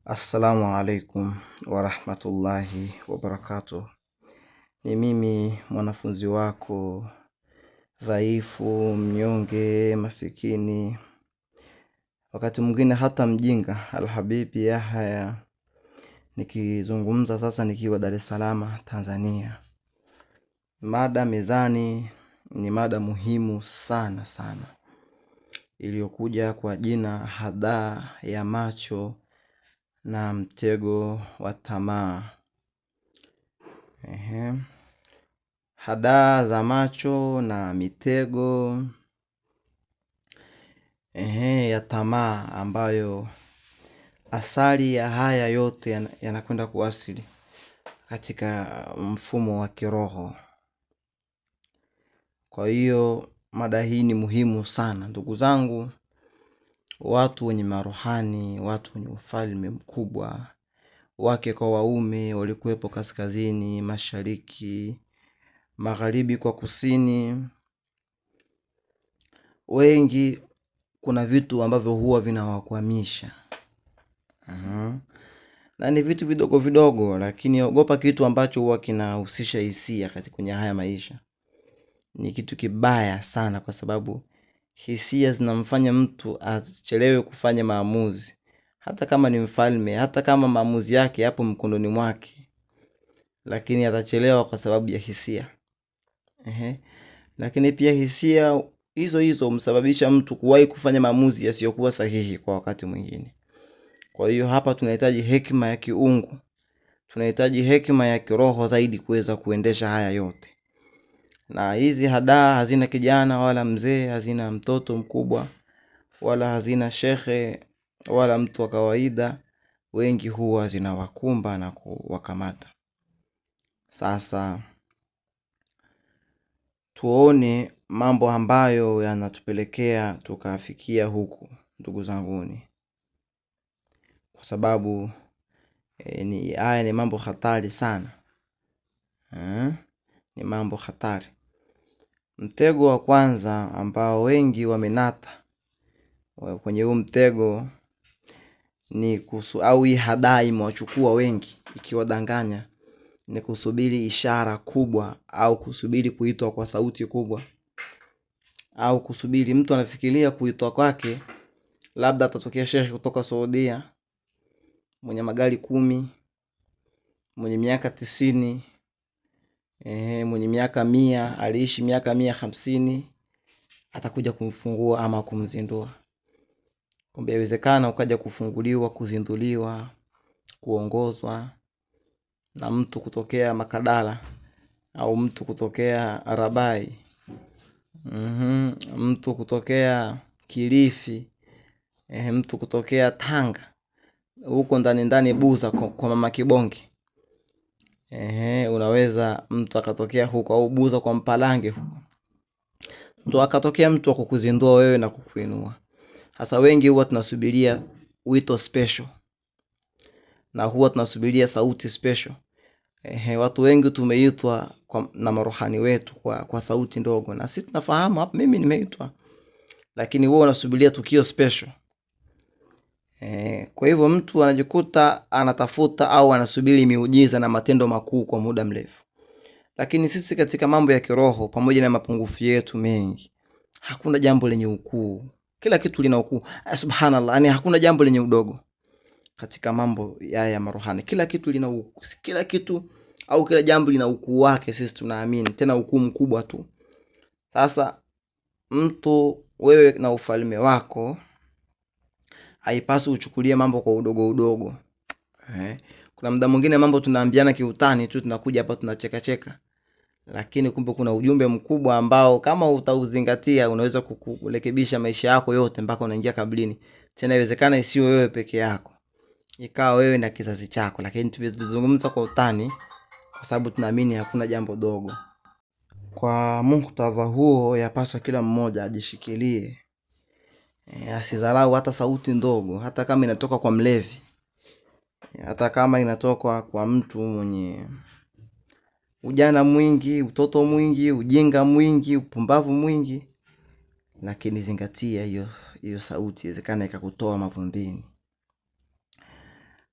Assalamu alaikum warahmatullahi wabarakatuh. Ni mimi mwanafunzi wako dhaifu, mnyonge, masikini, wakati mwingine hata mjinga, Alhabibi Yahya, nikizungumza sasa nikiwa Dar es Salaam, Tanzania. Mada mezani ni mada muhimu sana sana, iliyokuja kwa jina hadaa ya macho na mtego wa tamaa. Hadaa za macho na mitego ya tamaa, ambayo asali ya haya yote yanakwenda kuwasili katika mfumo wa kiroho. Kwa hiyo mada hii ni muhimu sana ndugu zangu, watu wenye maruhani, watu wenye ufalme mkubwa, wake kwa waume, walikuwepo kaskazini, mashariki, magharibi kwa kusini. Wengi kuna vitu ambavyo huwa vinawakwamisha. Na ni vitu vidogo vidogo, lakini ogopa kitu ambacho huwa kinahusisha hisia katika kwenye haya maisha. Ni kitu kibaya sana, kwa sababu hisia zinamfanya mtu achelewe kufanya maamuzi. Hata kama ni mfalme, hata kama maamuzi yake yapo mkononi mwake, lakini atachelewa kwa sababu ya hisia. Lakini pia hisia hizo hizo humsababisha mtu kuwahi kufanya maamuzi yasiyokuwa sahihi kwa wakati mwingine. Kwa hiyo hapa tunahitaji hekima ya kiungu, tunahitaji hekima ya kiroho zaidi kuweza kuendesha haya yote. Na hizi hadaa hazina kijana wala mzee, hazina mtoto mkubwa wala hazina shekhe wala mtu wa kawaida. Wengi huwa zinawakumba na kuwakamata. Sasa tuone mambo ambayo yanatupelekea tukafikia huku, ndugu zanguni, kwa sababu haya ni mambo hatari sana. Ni mambo hatari. Mtego wa kwanza ambao wengi wamenata kwenye huu mtego ni au hii hadaa imewachukua wengi ikiwadanganya, ni kusubiri ishara kubwa, au kusubiri kuitwa kwa sauti kubwa, au kusubiri mtu anafikiria kuitwa kwake labda atatokea shekhi kutoka Saudia mwenye magari 10, mwenye miaka 90, mwenye miaka 100, aliishi miaka 150, atakuja kumfungua ama kumzindua. Kumbe inawezekana ukaja kufunguliwa, kuzinduliwa, kuongozwa na mtu kutokea Makadala, au mtu kutokea Arabai, mtu kutokea Kilifi, mtu kutokea Tanga, huko ndani ndani Buza kwa mama Kibonge. Unaweza mtu akatokea huko, au Buza kwa Mpalange huko, mtu akatokea mtu wa kukuzindua wewe na kukuinua. Hasa wengi huwa tunasubiria wito special, na huwa tunasubiria sauti special. Watu wengi tumeitwa na maruhani wetu kwa sauti ndogo, na sisi tunafahamu hapa mimi nimeitwa, lakini wewe unasubiria tukio special. Kwa hivyo mtu anajikuta anatafuta au anasubiri miujiza na matendo makuu kwa muda mrefu. Lakini sisi katika mambo ya kiroho, pamoja na mapungufu yetu mengi, hakuna jambo lenye ukuu. Kila kitu lina ukuu. Subhanallah, yani hakuna jambo lenye udogo katika mambo ya maruhani. Kila kitu lina ukuu. Kila kitu au kila jambo lina ukuu wake, sisi tunaamini, tena ukuu mkubwa tu. Sasa mtu, wewe na ufalme wako, haipaswi uchukulie mambo kwa udogo udogo. Kuna muda mwingine mambo tunaambiana kiutani tu, tunakuja hapa tunacheka cheka, lakini kumbe kuna ujumbe mkubwa ambao kama utauzingatia unaweza kurekebisha maisha yako yote mpaka unaingia kabrini. Tena inawezekana isiwe wewe peke yako, ikawa wewe na kizazi chako, lakini tuzungumza kwa utani kwa sababu tunaamini hakuna jambo dogo. Kwa muktadha huo, yapaswa kila mmoja ajishikilie, asidharau hata sauti ndogo, hata kama inatoka kwa mlevi, hata kama inatoka kwa mtu mwenye ujana mwingi, utoto mwingi, ujinga mwingi, upumbavu mwingi, lakini zingatia hiyo sauti, inawezekana ikakutoa mavumbini.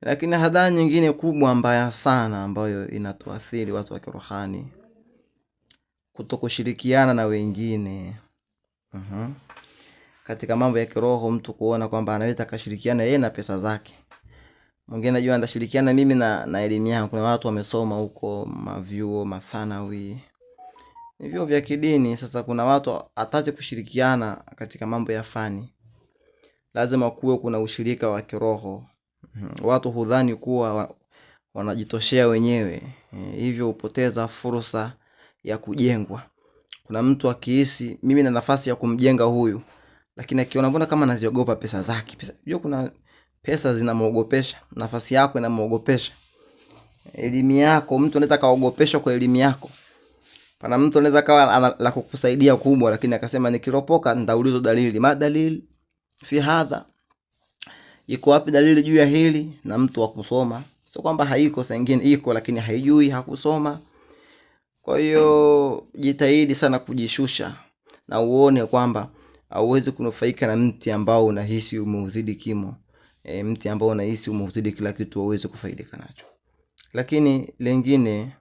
Lakini hadhara nyingine kubwa mbaya sana ambayo inatuathiri watu wa kirohani, kutokushirikiana na wengine. Katika mambo ya kiroho, mtu kuona kwamba anaweza kashirikiana yeye na pesa zake. Mwingine anajua ndashirikiana mimi na elimu yangu. Kuna watu wamesoma huko mavyuo, mathanawi, vyuo vya kidini. Sasa kuna watu ataje kushirikiana katika mambo ya fani. Lazima kuwe kuna ushirika wa kiroho. Watu hudhani kuwa wanajitoshea wenyewe, hivyo upoteza fursa ya kujengwa. Kuna mtu akihisi mimi na nafasi ya kumjenga huyu, lakini akiona mbona kama anaziogopa pesa zake. Kuna pesa zinamuogopesha, nafasi yako inamuogopesha, elimu yako. Mtu anaweza kaogopeshwa kwa elimu yako. Pana mtu anaweza kawa la kukusaidia kubwa, lakini akasema nikiropoka nitaulizwa dalili. Madalili fi hadha, iko wapi dalili juu ya hili? Na mtu wa kusoma, sio kwamba haiko, saa nyingine iko, lakini haijui, hakusoma. Kwa hiyo jitahidi sana kujishusha na uone kwamba hauwezi kunufaika na mti ambao unahisi umeuzidi kimo. Mti ambao unahisi umeuzidi kila kitu hauwezi kufaidika nacho. Lakini lingine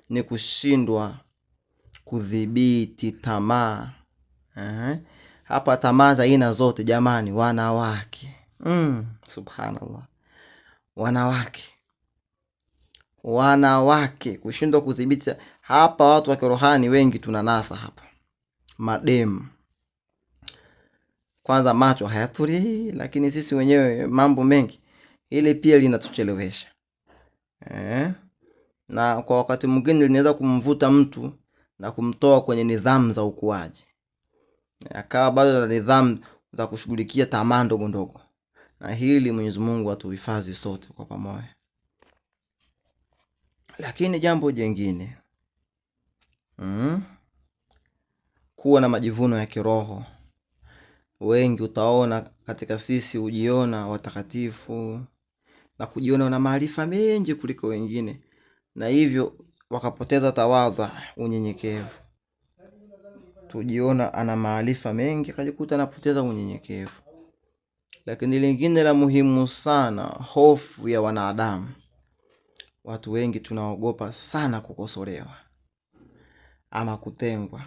ni kushindwa kudhibiti tamaa. Hapa tamaa za aina zote jamani, wanawake. Subhanallah. Wanawake kushindwa kudhibiti. Hapa watu wa kirohani wengi tunanasa hapa. Mademu. Kwanza macho hayaturi, lakini sisi wenyewe mambo mengi. Ile pia linatuchelewesha. Na kwa wakati mwingine linaweza kumvuta mtu na kumtoa kwenye nidhamu za ukuaji. Akawa bado na nidhamu za kushughulikia tamaa ndogo ndogo. Na hili Mwenyezi Mungu atuhifadhi sote kwa pamoja. Lakini jambo jingine, kuwa na majivuno ya kiroho. Wengi utaona katika sisi ujiona watakatifu na kujiona wana maarifa mengi kuliko wengine, na hivyo wakapoteza tawadha, unyenyekevu. Tujiona ana maarifa mengi, akajikuta anapoteza unyenyekevu. Lakini lingine la muhimu sana, hofu ya wanadamu. Watu wengi tunaogopa sana kukosolewa ama kutengwa.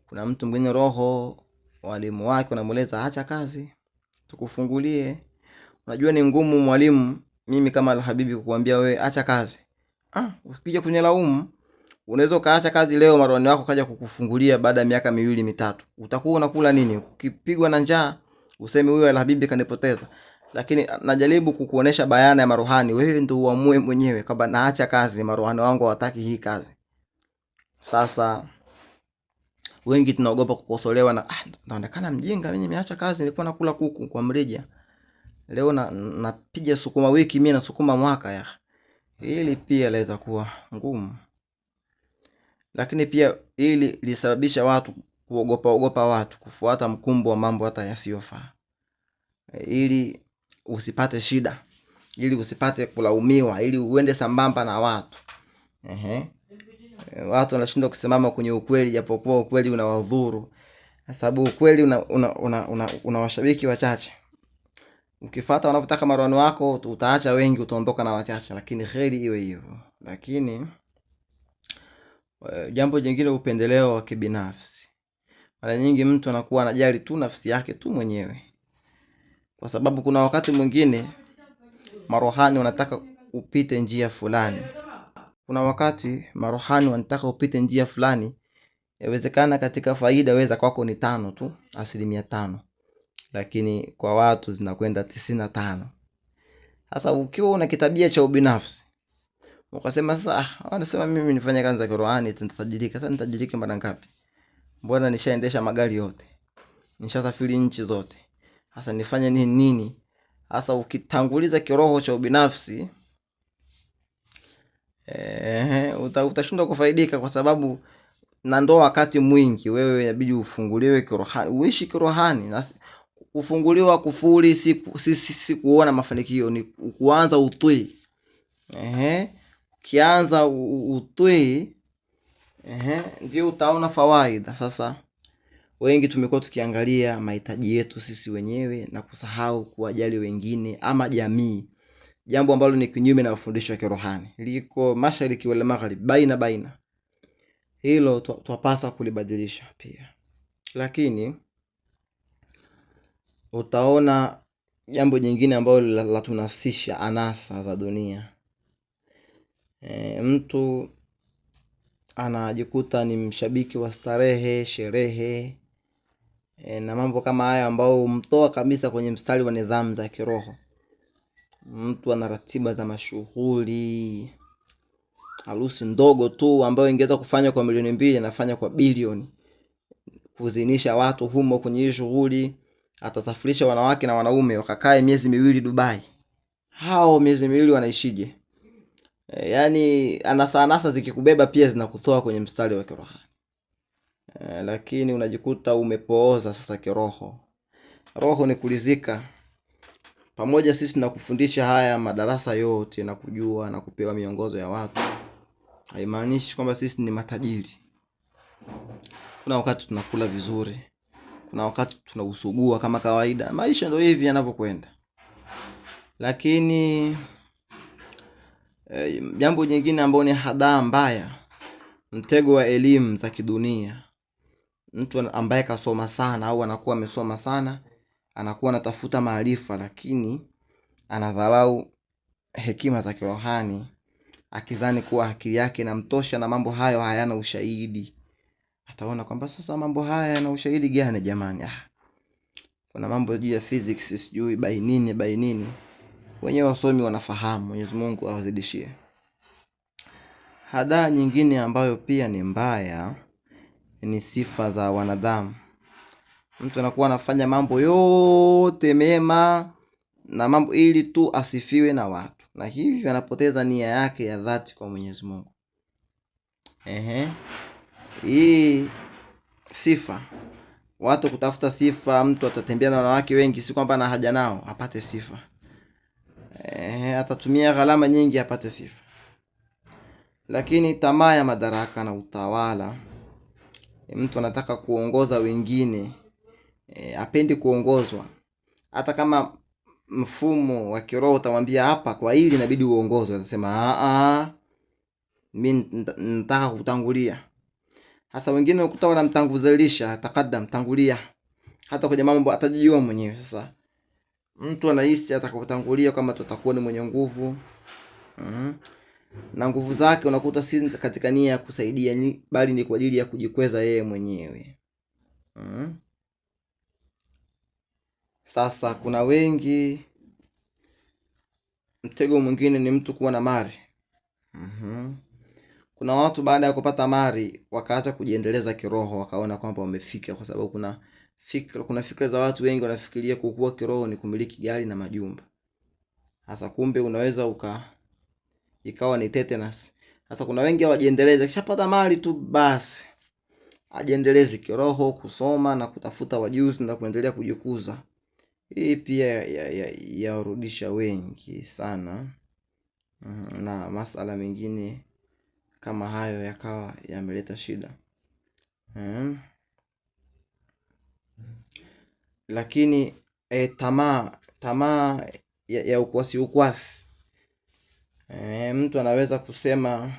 Kuna mtu mwingine roho, walimu wake wanamueleza acha kazi, tukufungulie. Unajua ni ngumu mwalimu mimi kama Al-Habibi kukuambia wewe acha kazi. Ukija kunilaumu, unaweza kaacha kazi leo, marwani wako kaja kukufungulia baada ya miaka 2 mitatu. Utakuwa unakula nini? Ukipigwa na njaa useme huyu Al-Habibi kanipoteza. Lakini najaribu kukuonesha bayana ya maruhani, wewe ndio uamue mwenyewe kama naacha kazi, maruhani wangu hawataki hii kazi. Sasa wengi tunaogopa kukosolewa na naonekana mjinga, mimi nimeacha kazi, nilikuwa nakula kuku kwa mrija. Leo napiga sukuma wiki, mimi na sukuma mwaka ya. Hili pia laweza kuwa ngumu. Lakini pia hili lisababisha watu kuogopa watu, kufuata mkumbo wa mambo hata yasiyofaa. Ili usipate shida, ili usipate kulaumiwa, ili uende sambamba na watu. Watu wanashindwa kusimama kwenye ukweli, japokuwa ukweli unawadhuru. Sababu ukweli una washabiki wachache. Ukifuata wanavyotaka marwani wako, utaacha wengi, utaondoka na wachache, lakini kheri iwe hivyo. Lakini jambo jingine, upendeleo wa kibinafsi. Mara nyingi mtu anakuwa anajali tu nafsi yake tu mwenyewe. Kwa sababu kuna wakati mwingine marohani wanataka upite njia fulani. Yawezekana katika faida weza kwako ni 5 tu, 5%. Lakini kwa watu zinakwenda 95. Sasa ukiwa una kitabia cha ubinafsi, ukasema sasa wanasema mimi nifanye kazi za kirohani nitatajirika. Sasa nitajirike mara ngapi? Mbona nishaendesha magari yote, nishasafiri nchi zote, sasa nifanye nini? Sasa ukitanguliza kiroho cha ubinafsi, utashindwa kufaidika, kwa sababu na ndo wakati mwingi wewe inabidi ufunguliwe kirohani, uishi kirohani. Na kufunguliwa kufuri si kuona mafanikio, ni kuanza utwi. Ukianza utwi, ndio utaona fawaida. Sasa wengi tumekuwa tukiangalia mahitaji yetu sisi wenyewe na kusahau kuwajali wengine ama jamii. jambo ambalo ni kinyume na mafundisho ya kirohani, liko mashariki wala magharibi, baina. Hilo twapasa kulibadilisha pia. Lakini utaona jambo jingine ambalo la tunasisha anasa za dunia. Mtu anajikuta ni mshabiki wa starehe, sherehe, na mambo kama haya ambao humtoa kabisa kwenye mstari wa nidhamu za kiroho. Mtu ana ratiba za mashughuli, harusi ndogo tu ambayo ingeweza kufanya kwa milioni 2 anafanya kwa bilioni, kuzinisha watu humo kwenye hiyo shughuli. Atasafirisha wanawake na wanaume wakakae miezi 2 Dubai. Hao miezi 2 wanaishije? Yaani anasa zikikubeba pia zinakutoa kwenye mstari wa kiroho. Lakini unajikuta umepooza sasa kiroho. Roho ni kulizika. Pamoja sisi na kufundisha haya madarasa yote na kujua na kupewa miongozo ya watu, haimaanishi kwamba sisi ni matajiri. Kuna wakati tunakula vizuri, kuna wakati tunausugua kama kawaida. Maisha ndio hivi yanavyokwenda. Lakini jambo jingine ambalo ni hadaa mbaya, mtego wa elimu za kidunia. Mtu ambaye kasoma sana au anakuwa amesoma sana, anakuwa anatafuta maarifa, lakini anadharau hekima za kirohani, akizani kuwa akili yake inamtosha na mambo hayo hayana ushahidi. Ataona kwamba sasa mambo haya yana ushahidi gani jamani? Kuna mambo juu ya physics, sijui by nini. Wenyewe wasomi wanafahamu, Mwenyezi Mungu awazidishie. Hadaa nyingine ambayo pia ni mbaya ni sifa za wanadamu. Mtu anakuwa anafanya mambo yote mema na mambo ili tu asifiwe na watu, na hivyo anapoteza nia yake ya dhati kwa Mwenyezi Mungu. Hii sifa, watu kutafuta sifa. Mtu atatembea na wanawake wengi, si kwamba ana haja nao apate sifa. Atatumia gharama nyingi apate sifa. Lakini tamaa ya madaraka na utawala. Mtu anataka kuongoza wengine, apendi kuongozwa. Hata kama mfumo wa kiroho utamwambia hapa kwa hili inabidi uongozwe, atasema mimi nataka kutangulia. Hasa wengine ukuta wanamtanguzilisha, tangulia. Hata kwenye mambo atajijua mwenyewe. Sasa mtu anahisi atakapotangulia kama tutakuwa ni mwenye nguvu. Na nguvu zake unakuta si katika nia ya kusaidia, bali ni kwa ajili ya kujikweza yeye mwenyewe. Sasa kuna wengi, mtego mwingine ni mtu kuwa na mali. Kuna watu baada ya kupata mali wakaacha kujiendeleza kiroho, wakaona kwamba wamefika, kwa sababu kuna fikra za watu wengi wanafikiria kukua kiroho ni kumiliki gari na majumba. Hasa kumbe unaweza ikawa ni tetanus. Sasa kuna wengi hawajiendeleze, kishapata mali tu basi ajiendeleze kiroho, kusoma na kutafuta wajuzi na kuendelea kujikuza. Hii pia yarudisha wengi sana, na masala mengine kama hayo yakawa yameleta shida. Lakini tamaa ya ukwasi. Mtu anaweza kusema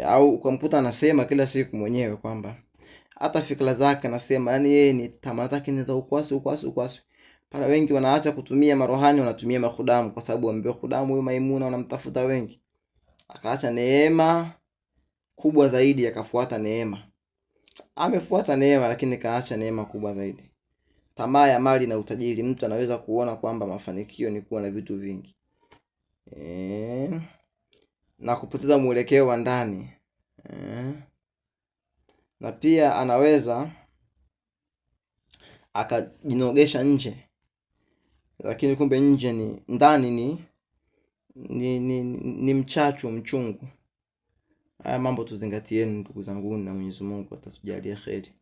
au ukamkuta anasema kila siku mwenyewe kwamba hata fikra zake anasema, yani yeye ni tamaa zake ni za ukwasi. Pana wengi wanaacha kutumia marohani, wanatumia mahudamu, kwa sababu wameambiwa hudamu huyo Maimuna wanamtafuta wengi. Akaacha neema kubwa zaidi akafuata neema. Amefuata neema lakini kaacha neema kubwa zaidi. Tamaa ya mali na utajiri. Mtu anaweza kuona kwamba mafanikio ni kuwa na vitu vingi, na kupoteza mwelekeo wa ndani. Na pia anaweza akajinogesha nje, lakini kumbe nje ni ndani ni mchachu mchungu. Haya mambo tuzingatieni ndugu zangu, na Mwenyezi Mungu atatujalia kheri.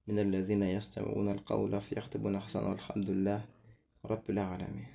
Minal ladhina yastami'una alqawla fayattabi'una ahsana. Alhamdulillah rabbil alamin.